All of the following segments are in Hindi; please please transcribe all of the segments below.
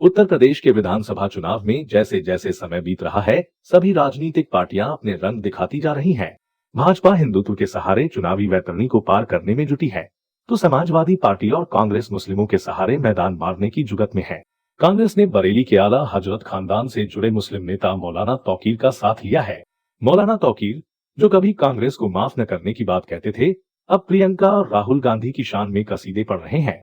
उत्तर प्रदेश के विधानसभा चुनाव में जैसे जैसे समय बीत रहा है, सभी राजनीतिक पार्टियां अपने रंग दिखाती जा रही हैं। भाजपा हिंदुत्व के सहारे चुनावी वैतरणी को पार करने में जुटी है, तो समाजवादी पार्टी और कांग्रेस मुस्लिमों के सहारे मैदान मारने की जुगत में है। कांग्रेस ने बरेली के आला हजरत खानदान से जुड़े मुस्लिम नेता मौलाना तौकीर का साथ लिया है। मौलाना तौकीर, जो कभी कांग्रेस को माफ न करने की बात कहते थे, अब प्रियंका और राहुल गांधी की शान में कसीदे पढ़ रहे हैं।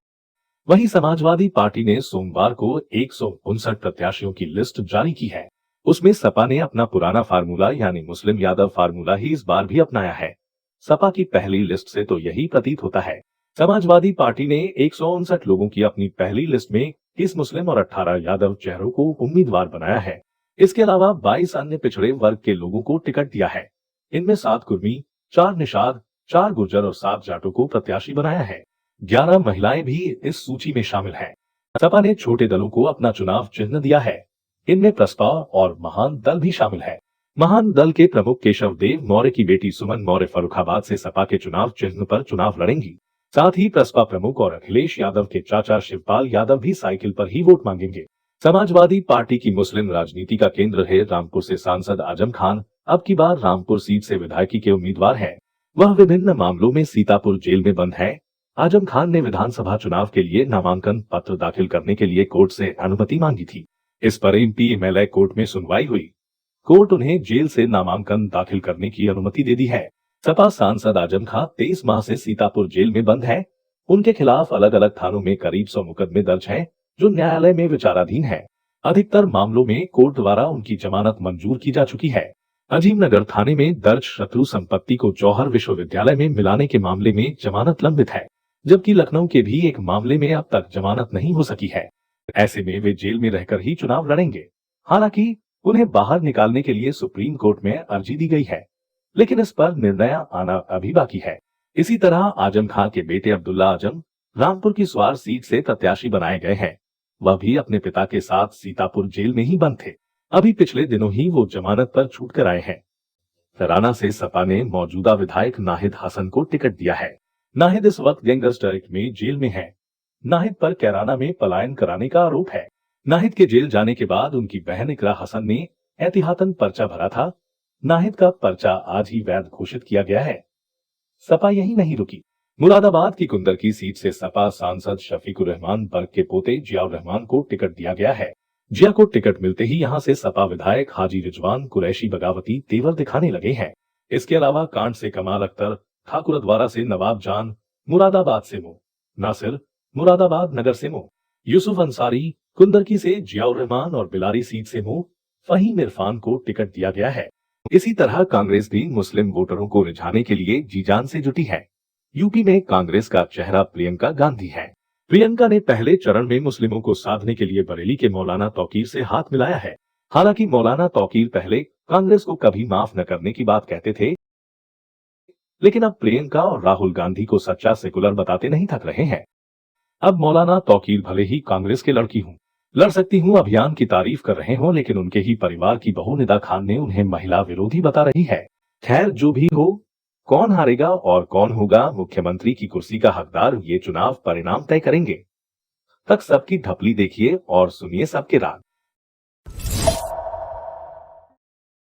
वहीं समाजवादी पार्टी ने सोमवार को 159 प्रत्याशियों की लिस्ट जारी की है। उसमें सपा ने अपना पुराना फार्मूला यानी मुस्लिम यादव फार्मूला ही इस बार भी अपनाया है। सपा की पहली लिस्ट से तो यही प्रतीत होता है। समाजवादी पार्टी ने 159 लोगों की अपनी पहली लिस्ट में 30 मुस्लिम और 18 यादव चेहरों को उम्मीदवार बनाया है। इसके अलावा 22 अन्य पिछड़े वर्ग के लोगों को टिकट दिया है। इनमें 7 कुर्मी, 4 निषाद, 4 गुर्जर और 7 जाटों को प्रत्याशी बनाया है। 11 महिलाएं भी इस सूची में शामिल हैं। सपा ने छोटे दलों को अपना चुनाव चिन्ह दिया है। इनमें प्रस्पा और महान दल भी शामिल है। महान दल के प्रमुख केशव देव मौर्य की बेटी सुमन मौर्य फर्रुखाबाद से सपा के चुनाव चिन्ह पर चुनाव लड़ेंगी। साथ ही प्रस्पा प्रमुख और अखिलेश यादव के चाचा शिवपाल यादव भी साइकिल पर ही वोट मांगेंगे। समाजवादी पार्टी की मुस्लिम राजनीति का केंद्र है रामपुर से सांसद आजम खान अब की बार रामपुर सीट से विधायकी के उम्मीदवार है। वह विभिन्न मामलों में सीतापुर जेल में बंद है। आजम खान ने विधानसभा चुनाव के लिए नामांकन पत्र दाखिल करने के लिए कोर्ट से अनुमति मांगी थी। इस पर एमपी-एमएलए कोर्ट में सुनवाई हुई। कोर्ट उन्हें जेल से नामांकन दाखिल करने की अनुमति दे दी है। सपा सांसद आजम खान 23 माह से सीतापुर जेल में बंद है। उनके खिलाफ अलग अलग थानों में करीब 100 मुकदमे दर्ज हैं, जो न्यायालय में विचाराधीन है। अधिकतर मामलों में कोर्ट द्वारा उनकी जमानत मंजूर की जा चुकी है। अजीमनगर थाने में दर्ज शत्रु संपत्ति को जौहर विश्वविद्यालय में मिलाने के मामले में जमानत लंबित है, जबकि लखनऊ के भी एक मामले में अब तक जमानत नहीं हो सकी है। ऐसे में वे जेल में रहकर ही चुनाव लड़ेंगे। हालांकि उन्हें बाहर निकालने के लिए सुप्रीम कोर्ट में अर्जी दी गई है, लेकिन इस पर निर्णय आना अभी बाकी है। इसी तरह आजम खान के बेटे अब्दुल्ला आजम रामपुर की स्वार सीट से प्रत्याशी बनाए गए हैं। वह भी अपने पिता के साथ सीतापुर जेल में ही बंद थे। अभी पिछले दिनों ही वो जमानत पर छूट कर आए हैं। फराना से सपा ने मौजूदा विधायक नाहिद हसन को टिकट दिया है। नाहिद इस वक्त गैंगस्टर एक्ट में जेल में है। नाहिद पर कैराना में पलायन कराने का आरोप है। नाहिद के जेल जाने के बाद उनकी बहन इकरा हसन ने एहतियातन पर्चा भरा था। नाहिद का पर्चा आज ही वैध घोषित किया गया है। सपा यही नहीं रुकी। मुरादाबाद की कुंदर की सीट से सपा सांसद शफीकुर रहमान बर्ग के पोते जियाउर रहमान को टिकट दिया गया है। जिया को टिकट मिलते ही यहां से सपा विधायक हाजी रिजवान कुरैशी बगावती तेवर दिखाने लगे हैं। इसके अलावा कांड से कमाल अख्तर, ठाकुरद्वारा से नवाब जान, मुरादाबाद से मो नासिर, मुरादाबाद नगर से मो यूसुफ अंसारी, कुंदरकी से जियाउर रहमान और बिलारी सीट से मो फहीम इरफान को टिकट दिया गया है। इसी तरह कांग्रेस भी मुस्लिम वोटरों को रिझाने के लिए जी जान से जुटी है। यूपी में कांग्रेस का चेहरा प्रियंका गांधी है। प्रियंका ने पहले चरण में मुस्लिमों को साधने के लिए बरेली के मौलाना तौकीर से हाथ मिलाया है। हालांकि मौलाना तौकीर पहले कांग्रेस को कभी माफ न करने की बात कहते थे, लेकिन अब प्रियंका और राहुल गांधी को सच्चा सेकुलर बताते नहीं थक रहे हैं। अब मौलाना तौकीर भले ही कांग्रेस के लड़ सकती हूँ अभियान की तारीफ कर रहे हो, लेकिन उनके ही परिवार की बहू निदा खान ने उन्हें महिला विरोधी बता रही है। खैर, जो भी हो, कौन हारेगा और कौन होगा मुख्यमंत्री की कुर्सी का हकदार, ये चुनाव परिणाम तय करेंगे। तक सबकी ढपली देखिए और सुनिए सबके राग।